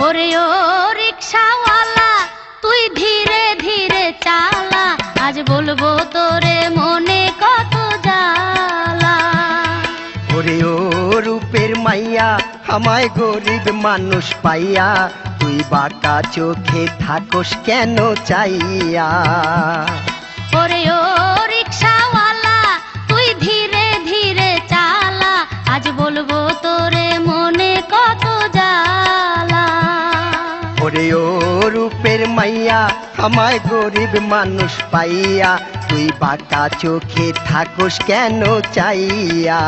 ওরে ও রিক্সাওয়ালা তুই ধীরে ধীরে চালা, আজ বলবো তোরে মনে কত জ্বালা। ওরে ও রূপের মাইয়া আমায় গরিব মানুষ পাইয়া, তুই বাঁকা চোখে থাকস কেন চাইয়া। ওরে ও রিক্সাওয়ালা তুই ধীরে ধীরে চালা, আজ বলবো তোরে মনে কত জ্বালা। ওরে ও রূপের মাইয়া আমায় গরিব মানুষ পাইয়া, তুই বাঁকা চোখে থাকস কেন চাইয়া।